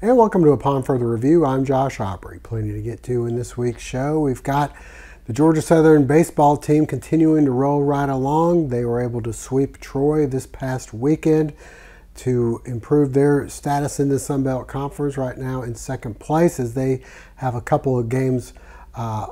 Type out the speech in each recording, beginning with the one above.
And welcome to Upon Further Review. I'm Josh Aubrey. Plenty to get to in this week's show. We've got the Georgia Southern baseball team continuing to roll right along. They were able to sweep Troy this past weekend to improve their status in the Sun Belt Conference, right now in second place, as they have a couple of games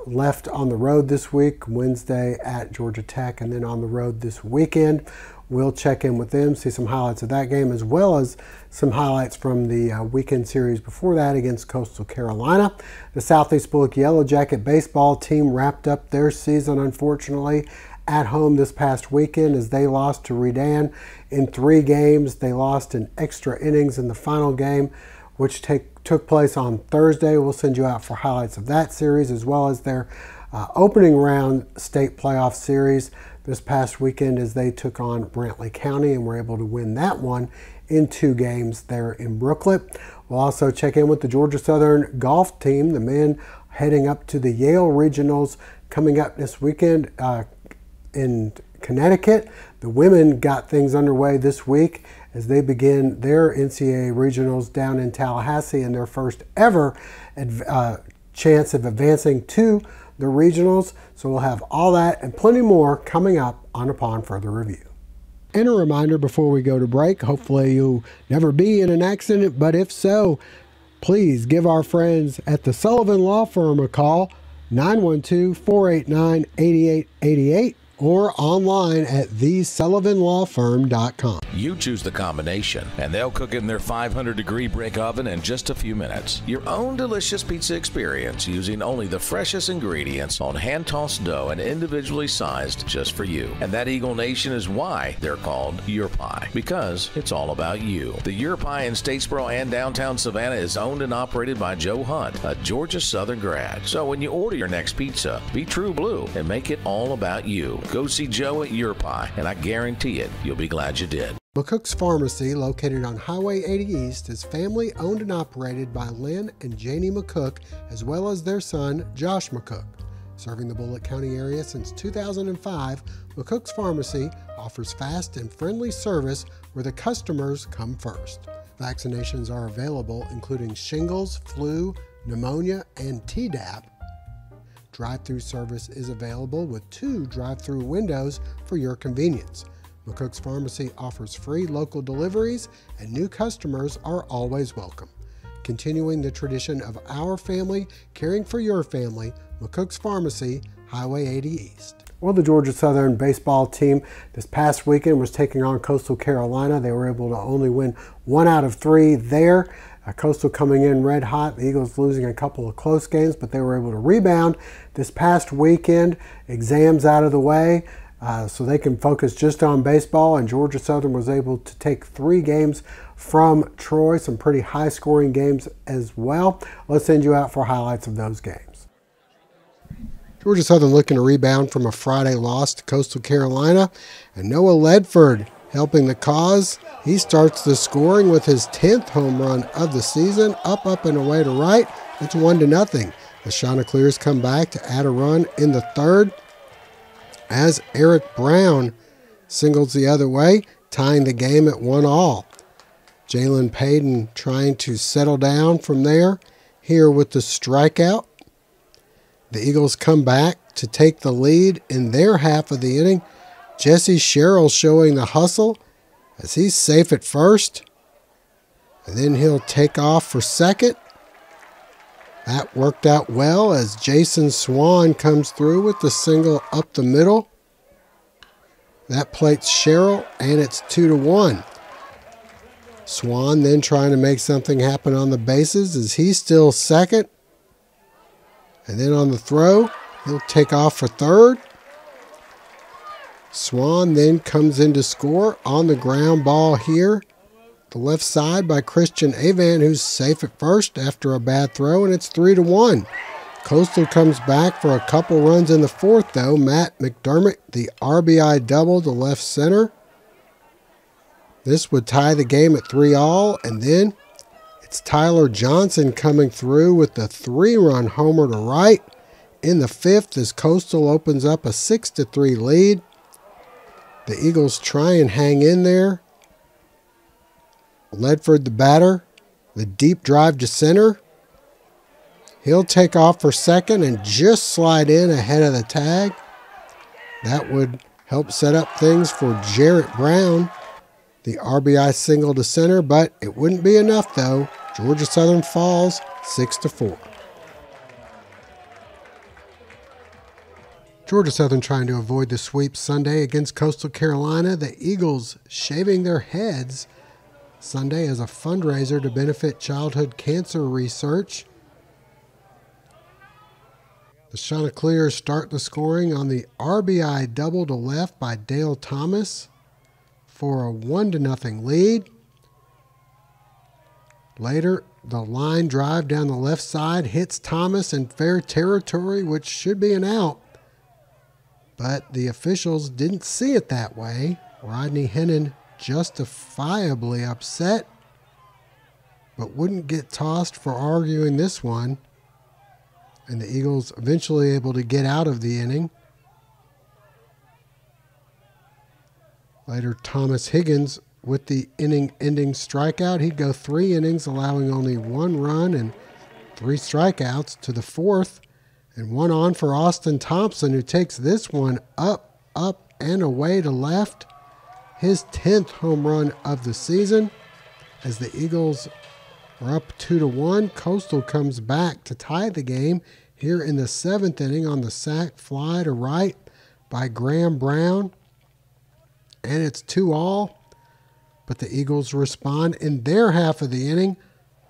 left on the road this week, Wednesday at Georgia Tech and then on the road this weekend. We'll check in with them, see some highlights of that game, as well as some highlights from the weekend series before that against Coastal Carolina. The Southeast Bulloch Yellow Jacket baseball team wrapped up their season, unfortunately, at home this past weekend as they lost to Redan in 3 games. They lost in extra innings in the final game, which took place on Thursday. We'll send you out for highlights of that series, as well as their opening round state playoff series this past weekend as they took on Brantley County and were able to win that one in 2 games there in Brooklet. We'll also check in with the Georgia Southern golf team, the men heading up to the Yale Regionals coming up this weekend in Connecticut. The women got things underway this week as they begin their NCAA Regionals down in Tallahassee in their first ever chance of advancing to the regionals. So we'll have all that and plenty more coming up on Upon Further Review. And a reminder before we go to break, hopefully you'll never be in an accident, but if so, please give our friends at the Sullivan Law Firm a call, 912-489-8888. or online at thesullivanlawfirm.com. You choose the combination, and they'll cook it in their 500-degree brick oven in just a few minutes. Your own delicious pizza experience using only the freshest ingredients on hand-tossed dough and individually sized just for you. And that Eagle Nation is why they're called Your Pie, because it's all about you. The Your Pie in Statesboro and downtown Savannah is owned and operated by Joe Hunt, a Georgia Southern grad. So when you order your next pizza, be true blue and make it all about you. Go see Joe at Your Pie, and I guarantee it, you'll be glad you did. McCooks Pharmacy, located on Highway 80 East, is family owned and operated by Lynn and Janie McCook, as well as their son, Josh McCook. Serving the Bulloch County area since 2005, McCooks Pharmacy offers fast and friendly service where the customers come first. Vaccinations are available, including shingles, flu, pneumonia, and Tdap. Drive-through service is available with 2 drive-through windows for your convenience. McCooks Pharmacy offers free local deliveries, and new customers are always welcome. Continuing the tradition of our family caring for your family, McCooks Pharmacy, Highway 80 East. Well, the Georgia Southern baseball team this past weekend was taking on Coastal Carolina. They were able to only win 1 out of 3 there. Coastal coming in red hot, the Eagles losing a couple of close games, but they were able to rebound this past weekend. Exams out of the way, so they can focus just on baseball, and Georgia Southern was able to take 3 games from Troy, some pretty high-scoring games as well. Let's send you out for highlights of those games. Georgia Southern looking to rebound from a Friday loss to Coastal Carolina, and Noah Ledford helping the cause. He starts the scoring with his 10th home run of the season, up and away to right. It's 1-0. The Chanticleers come back to add a run in the 3rd as Eric Brown singles the other way, tying the game at 1-1. Jalen Payton trying to settle down from there here with the strikeout. The Eagles come back to take the lead in their half of the inning. Jesse Sherrill showing the hustle as he's safe at first. And then he'll take off for second. That worked out well as Jason Swan comes through with the single up the middle. That plates Sherrill, and it's 2-1. Swan then trying to make something happen on the bases as he's still second. And then on the throw, he'll take off for third. Swan then comes in to score on the ground ball here. The left side by Christian Avan, who's safe at first after a bad throw, and it's 3-1. Coastal comes back for a couple runs in the 4th, though. Matt McDermott, the RBI double to left center. This would tie the game at 3-3, and then it's Tyler Johnson coming through with the 3-run homer to right in the 5th as Coastal opens up a 6-3 lead. The Eagles try and hang in there. Ledford, the batter, The deep drive to center. He'll take off for second and just slide in ahead of the tag. That would help set up things for Jarrett Brown. The RBI single to center, but it wouldn't be enough though. Georgia Southern falls 6-4. Georgia Southern trying to avoid the sweep Sunday against Coastal Carolina. The Eagles shaving their heads Sunday as a fundraiser to benefit childhood cancer research. The Chanticleers start the scoring on the RBI double to left by Dale Thomas for a 1-0 lead. Later, the line drive down the left side hits Thomas in fair territory, which should be an out. But the officials didn't see it that way. Rodney Hennon justifiably upset, but wouldn't get tossed for arguing this one. And the Eagles eventually able to get out of the inning. Later, Thomas Higgins with the inning-ending strikeout. He'd go 3 innings, allowing only 1 run and 3 strikeouts to the 4th. And 1 on for Austin Thompson, who takes this one up, and away to left. His 10th home run of the season. As the Eagles are up 2-1, Coastal comes back to tie the game here in the 7th inning on the sac fly to right by Graham Brown. And it's 2-all. But the Eagles respond in their half of the inning.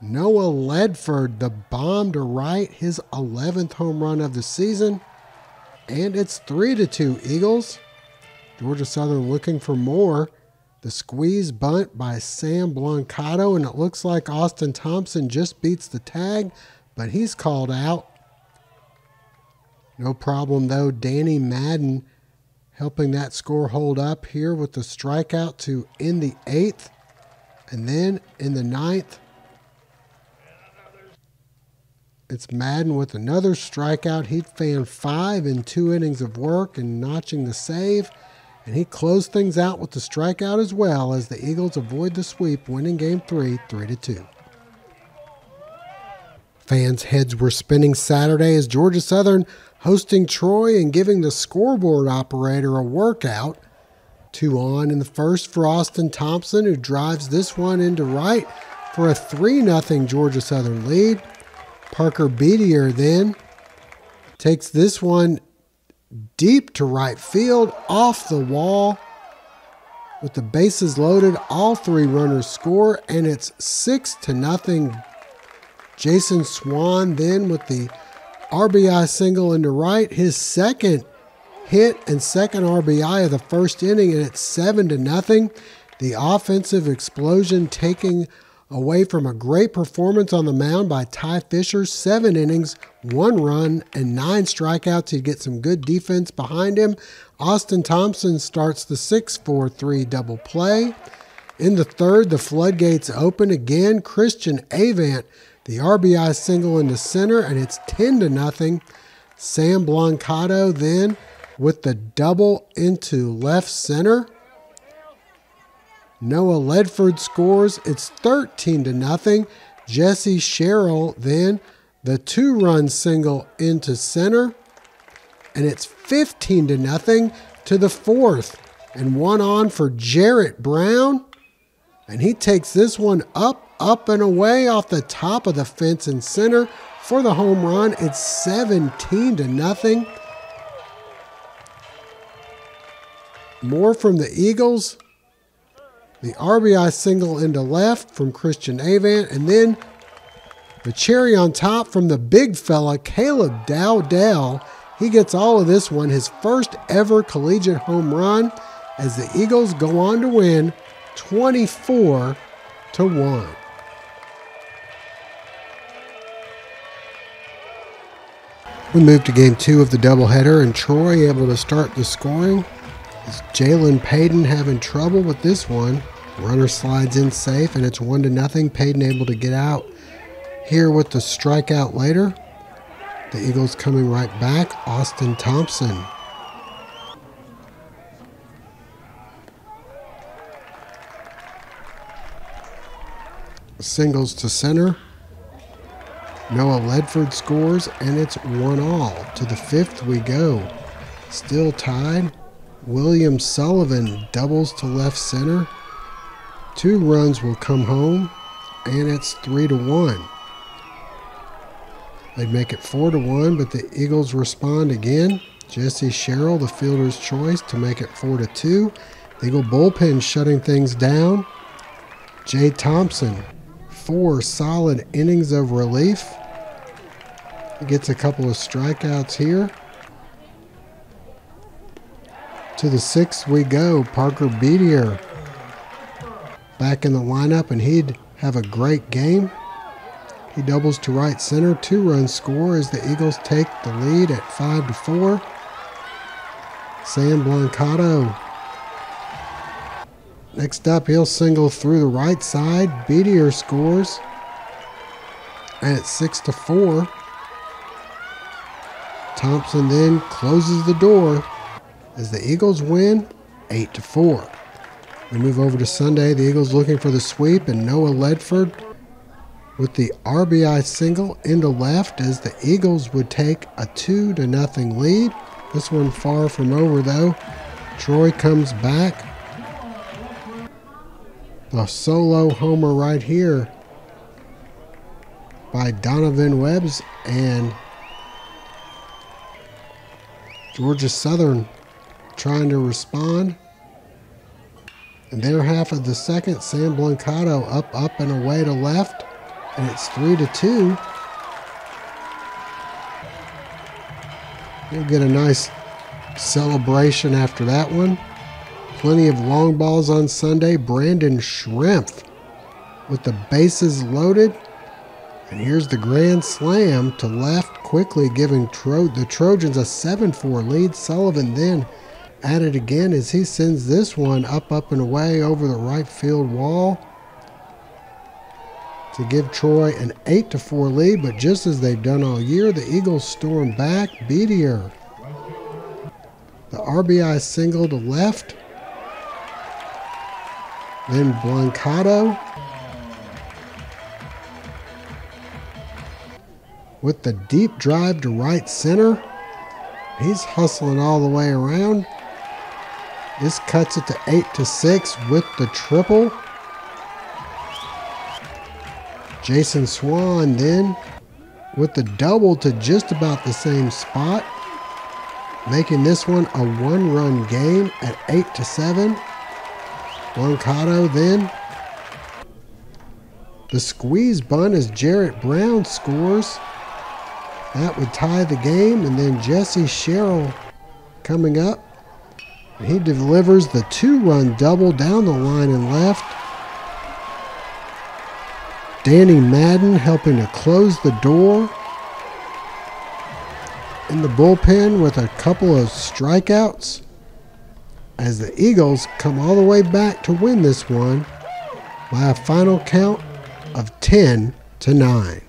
Noah Ledford, the bomb to right, his 11th home run of the season. And it's 3-2 Eagles. Georgia Southern looking for more. The squeeze bunt by Sam Blancato, and it looks like Austin Thompson just beats the tag, but he's called out. No problem though, Danny Madden helping that score hold up here with the strikeout to end the 8th. And then in the 9th, it's Madden with another strikeout. He'd fanned 5 in 2 innings of work and notching the save. And he closed things out with the strikeout as well as the Eagles avoid the sweep, winning Game 3, 3-2. Fans' heads were spinning Saturday as Georgia Southern hosting Troy and giving the scoreboard operator a workout. 2 on in the first for Austin Thompson, who drives this one into right for a 3-0 Georgia Southern lead. Parker Beatier then takes this one deep to right field, off the wall. With the bases loaded, all 3 runners score, and it's 6-0. Jason Swan then with the RBI single into right, his second hit and second RBI of the first inning, and it's 7-0. The offensive explosion taking away from a great performance on the mound by Ty Fisher. 7 innings, 1 run, and 9 strikeouts. He'd get some good defense behind him. Austin Thompson starts the 6-4-3 double play. In the 3rd, the floodgates open again. Christian Avant, the RBI single into center, and it's 10-0. Sam Blancato then with the double into left center. Noah Ledford scores. It's 13-0. Jesse Sherrill then the 2-run single into center. And it's 15-0 to the 4th. And 1 on for Jarrett Brown. And he takes this one up and away off the top of the fence in center for the home run. It's 17-0. More from the Eagles. The RBI single into left from Christian Avant, and then the cherry on top from the big fella, Caleb Dowdell. He gets all of this one, his first ever collegiate home run, as the Eagles go on to win 24-1. We move to Game 2 of the doubleheader, and Troy able to start the scoring. Is Jalen Payton having trouble with this one? Runner slides in safe, and it's 1-0. Payton able to get out here with the strikeout later. The Eagles coming right back. Austin Thompson. Singles to center. Noah Ledford scores, and it's 1-all. To the 5th we go. Still tied. William Sullivan doubles to left center. 2 runs will come home, and it's 3-1. They'd make it 4-1, but the Eagles respond again. Jesse Sherrill, the fielder's choice, to make it 4-2. The Eagle bullpen shutting things down. Jay Thompson, 4 solid innings of relief. He gets a couple of strikeouts here. To the 6th we go. Parker Beatier back in the lineup, and he'd have a great game. He doubles to right center. 2-run score as the Eagles take the lead at 5-4. Sam Blancato. Next up, he'll single through the right side. Beatier scores, and it's 6-4. Thompson then closes the door as the Eagles win 8-4. We move over to Sunday. The Eagles looking for the sweep, and Noah Ledford with the RBI single into left as the Eagles would take a 2-0 lead. This one far from over though. Troy comes back. The solo homer right here by Donovan Webbs, and Georgia Southern trying to respond. In their half of the second, Sam Blancato up and away to left, and it's 3-2. You'll get a nice celebration after that one. Plenty of long balls on Sunday. Brandon Schrempf with the bases loaded. And here's the grand slam to left, quickly giving the Trojans a 7-4 lead. Sullivan then at it again as he sends this one up and away over the right field wall to give Troy an 8-4 lead. But just as they've done all year, the Eagles storm back. Beatier, the RBI single to left. Then Blancato with the deep drive to right center. He's hustling all the way around. This cuts it to 8-6 with the triple. Jason Swan then with the double to just about the same spot, making this one a 1-run game at 8-7. Blancato then. The squeeze bunt as Jarrett Brown scores. That would tie the game, and then Jesse Sherrill coming up. He delivers the 2-run double down the line and left. Danny Madden helping to close the door. In the bullpen with a couple of strikeouts as the Eagles come all the way back to win this one by a final count of 10-9.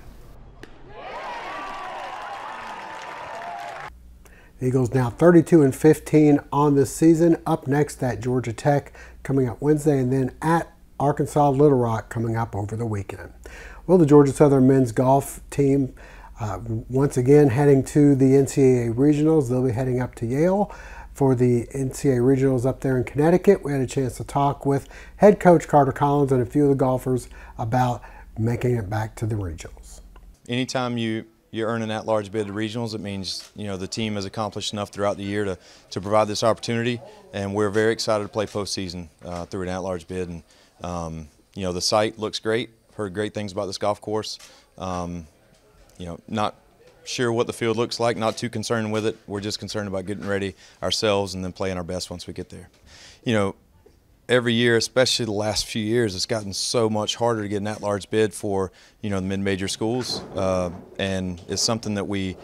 Eagles now 32-15 on this season. Up next at Georgia Tech coming up Wednesday, and then at Arkansas Little Rock coming up over the weekend. Well, the Georgia Southern men's golf team once again heading to the NCAA Regionals. They'll be heading up to Yale for the NCAA Regionals up there in Connecticut. We had a chance to talk with head coach Carter Collins and a few of the golfers about making it back to the regionals. Anytime you earn an at-large bid to regionals, it means the team has accomplished enough throughout the year to provide this opportunity, and we're very excited to play postseason through an at-large bid. And the site looks great. Heard great things about this golf course. Not sure what the field looks like, not too concerned with it. We're just concerned about getting ready ourselves and then playing our best once we get there. Every year, especially the last few years, it's gotten so much harder to get an at-large bid for, the mid-major schools, and it's something that we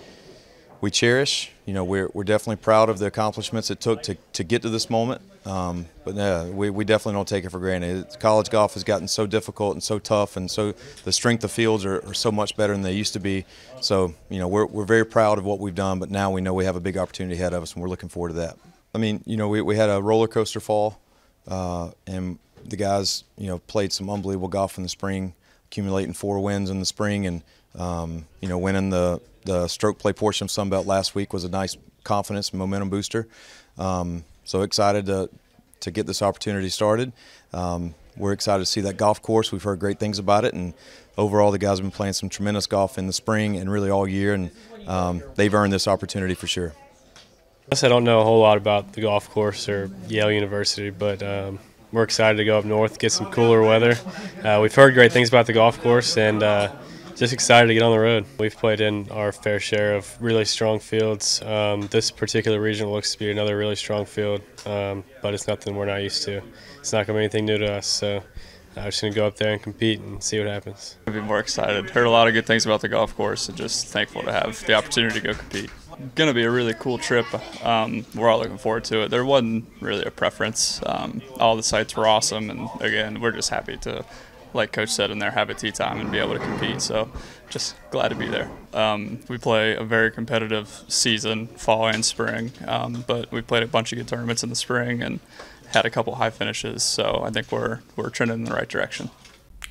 cherish. We're definitely proud of the accomplishments it took to get to this moment, but we definitely don't take it for granted. College golf has gotten so difficult and so tough, and so the strength of fields are so much better than they used to be. So, we're very proud of what we've done, but now we know we have a big opportunity ahead of us, and we're looking forward to that. I mean, we had a roller coaster fall. And the guys, played some unbelievable golf in the spring. accumulating 4 wins in the spring, and winning the stroke play portion of Sunbelt last week was a nice confidence and momentum booster. So excited to get this opportunity started. We're excited to see that golf course. We've heard great things about it, and overall the guys have been playing some tremendous golf in the spring and really all year, and they've earned this opportunity for sure. I guess I don't know a whole lot about the golf course or Yale University, but we're excited to go up north, get some cooler weather. We've heard great things about the golf course, and just excited to get on the road. We've played in our fair share of really strong fields. This particular region looks to be another really strong field, but it's nothing we're not used to. It's not going to be anything new to us, so I'm just going to go up there and compete and see what happens. I'll be more excited. Heard a lot of good things about the golf course, and just thankful to have the opportunity to go compete. Going to be a really cool trip. We're all looking forward to it. There wasn't really a preference. All the sites were awesome, and again, we're just happy to, like Coach said in there, have a tee time and be able to compete. So just glad to be there. We play a very competitive season, fall and spring, but we played a bunch of good tournaments in the spring and had a couple high finishes. So I think we're trending in the right direction.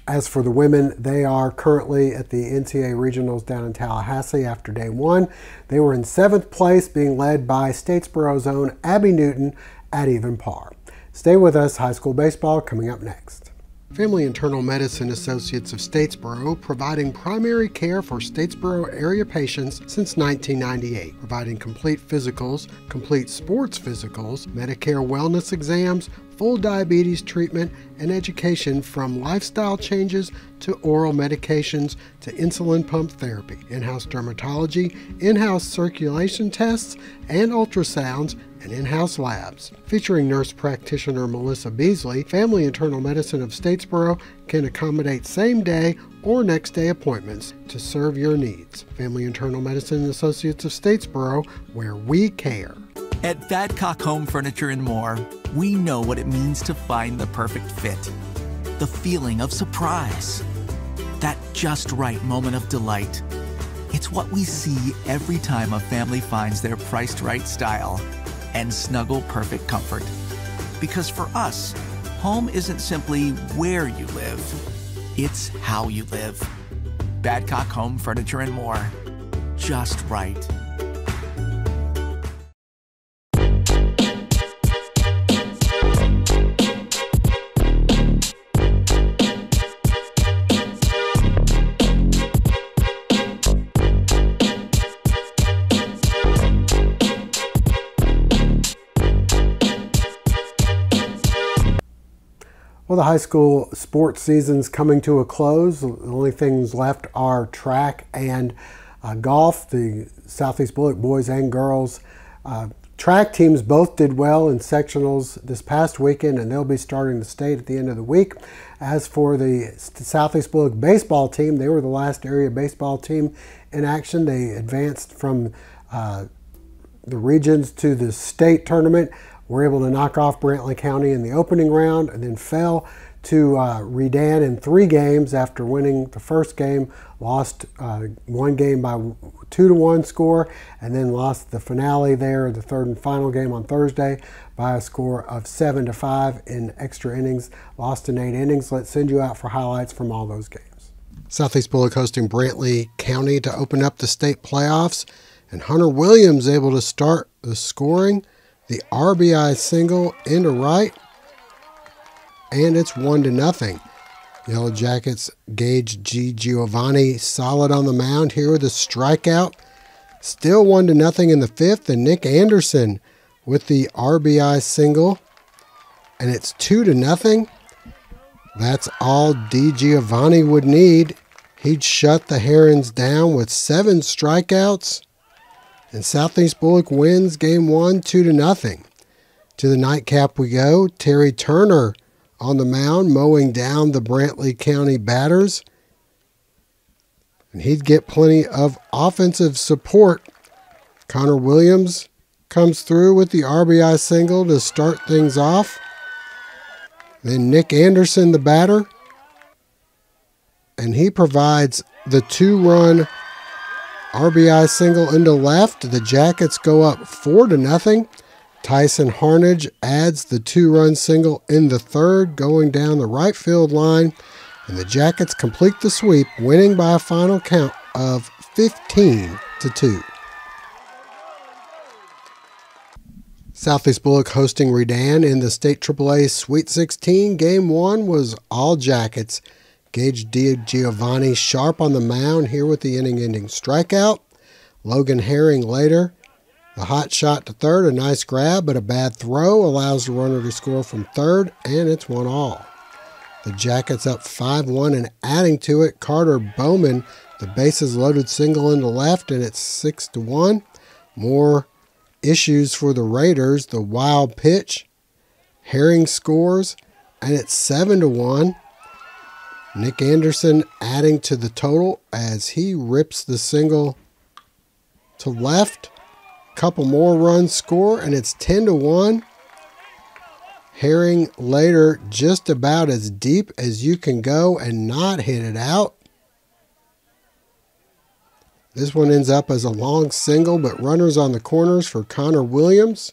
As for the women, they are currently at the NCAA Regionals down in Tallahassee after day 1. They were in 7th place, being led by Statesboro's own Abby Newton at even par. Stay with us. High school baseball coming up next. Family Internal Medicine Associates of Statesboro, providing primary care for Statesboro area patients since 1998, providing complete physicals, complete sports physicals, Medicare wellness exams, full diabetes treatment, and education from lifestyle changes to oral medications to insulin pump therapy, in-house dermatology, in-house circulation tests, and ultrasounds, and in-house labs. Featuring nurse practitioner Melissa Beasley, Family Internal Medicine of Statesboro can accommodate same-day or next-day appointments to serve your needs. Family Internal Medicine Associates of Statesboro, where we care. At Badcock Home Furniture and More, we know what it means to find the perfect fit. The feeling of surprise. That just right moment of delight. It's what we see every time a family finds their priced right style and snuggle perfect comfort. Because for us, home isn't simply where you live, it's how you live. Badcock Home Furniture and More. Just right. Well, the high school sports season's coming to a close. The only things left are track and golf. The Southeast Bulloch boys and girls track teams both did well in sectionals this past weekend, and they'll be starting the state at the end of the week. As for the Southeast Bulloch baseball team, they were the last area baseball team in action. They advanced from the regions to the state tournament. Were able to knock off Brantley County in the opening round, and then fell to Redan in 3 games after winning the first game. Lost one game by 2-1 score, and then lost the finale there, the third and final game on Thursday, by a score of 7-5 in extra innings. Lost in 8 innings. Let's send you out for highlights from all those games. Southeast Bulloch hosting Brantley County to open up the state playoffs, and Hunter Williams able to start the scoring. The RBI single into right, and it's 1-0. Yellow Jackets Gage G. Giovanni solid on the mound here with a strikeout. Still 1-0 in the 5th, and Nick Anderson with the RBI single, and it's 2-0. That's all D. Giovanni would need. He'd shut the Herons down with 7 strikeouts. And Southeast Bulloch wins game 1, 2-0. To the nightcap we go. Terry Turner on the mound, mowing down the Brantley County batters. And he'd get plenty of offensive support. Connor Williams comes through with the RBI single to start things off. Then Nick Anderson, the batter. And he provides the 2-run RBI single into left. The Jackets go up 4-0. Tyson Harnage adds the 2-run single in the 3rd, going down the right field line. and the Jackets complete the sweep, winning by a final count of 15-2. Southeast Bulloch hosting Redan in the State AAA Sweet 16. Game 1 was all Jackets. Gage DiGiovanni sharp on the mound here with the inning-ending strikeout. Logan Herring later. The hot shot to third, a nice grab, but a bad throw allows the runner to score from third, and it's 1-all. The Jackets up 5-1, and adding to it, Carter Bowman, the bases loaded single into left, and it's 6-1. More issues for the Raiders. The wild pitch. Herring scores, and it's 7-1. Nick Anderson adding to the total as he rips the single to left. Couple more runs score, and it's 10-1. Herring later just about as deep as you can go and not hit it out. This one ends up as a long single, but runners on the corners for Connor Williams,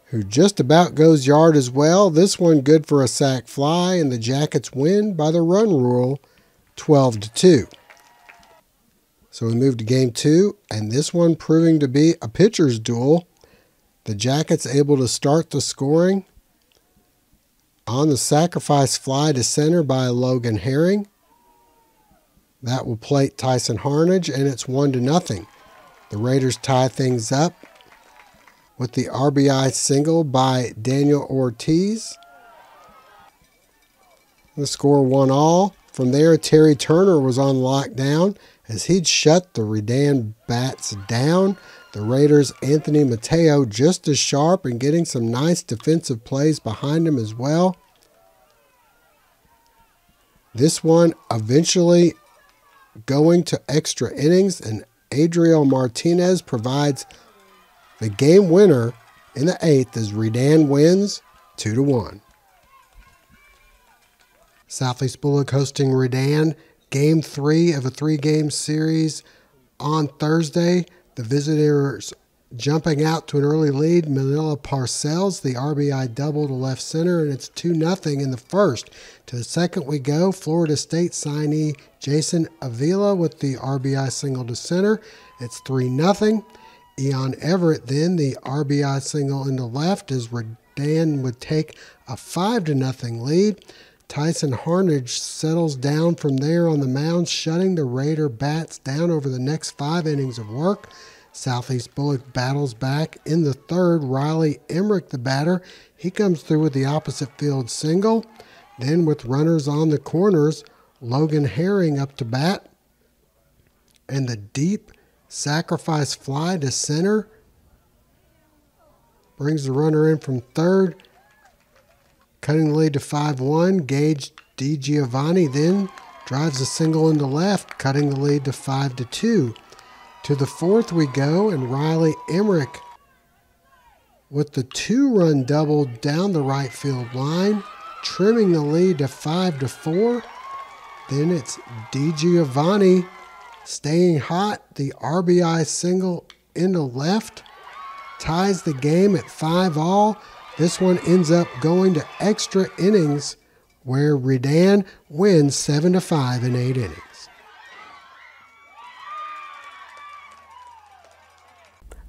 who just about goes yard as well. This one good for a sac fly, and the Jackets win by the run rule, 12-2. So we move to game 2, and this one proving to be a pitcher's duel. The Jackets able to start the scoring on the sacrifice fly to center by Logan Herring. That will plate Tyson Harnage, and it's 1-0. The Raiders tie things up with the RBI single by Daniel Ortiz. The score 1-all. From there, Terry Turner was on lockdown as he'd shut the Redan bats down. The Raiders' Anthony Mateo just as sharp and getting some nice defensive plays behind him as well. This one eventually going to extra innings, and Adriel Martinez provides the game winner in the 8th as Redan wins 2-1. Southeast Bulloch hosting Redan. Game 3 of a 3-game series on Thursday. The visitors jumping out to an early lead. Manila Parcells, the RBI double to left center, and it's 2-0 in the first. To the second we go. Florida State signee Jason Avila with the RBI single to center. It's 3-0. Eon Everett then the RBI single into left as Redan would take a 5-0 lead. Tyson Harnage settles down from there on the mound, shutting the Raider bats down over the next 5 innings of work. Southeast Bulloch battles back in the third. Riley Emmerich, the batter, he comes through with the opposite field single. Then with runners on the corners, Logan Herring up to bat. And the deep sacrifice fly to center brings the runner in from third. Cutting the lead to 5-1, Gage DiGiovanni then drives a single into left, cutting the lead to 5-2. To the fourth we go, and Riley Emmerich with the 2-run double down the right field line, trimming the lead to 5-4. Then it's DiGiovanni staying hot, the RBI single into left, ties the game at 5-all. This one ends up going to extra innings where Redan wins 7-5 in 8 innings.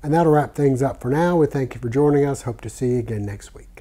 And that'll wrap things up for now. We thank you for joining us. Hope to see you again next week.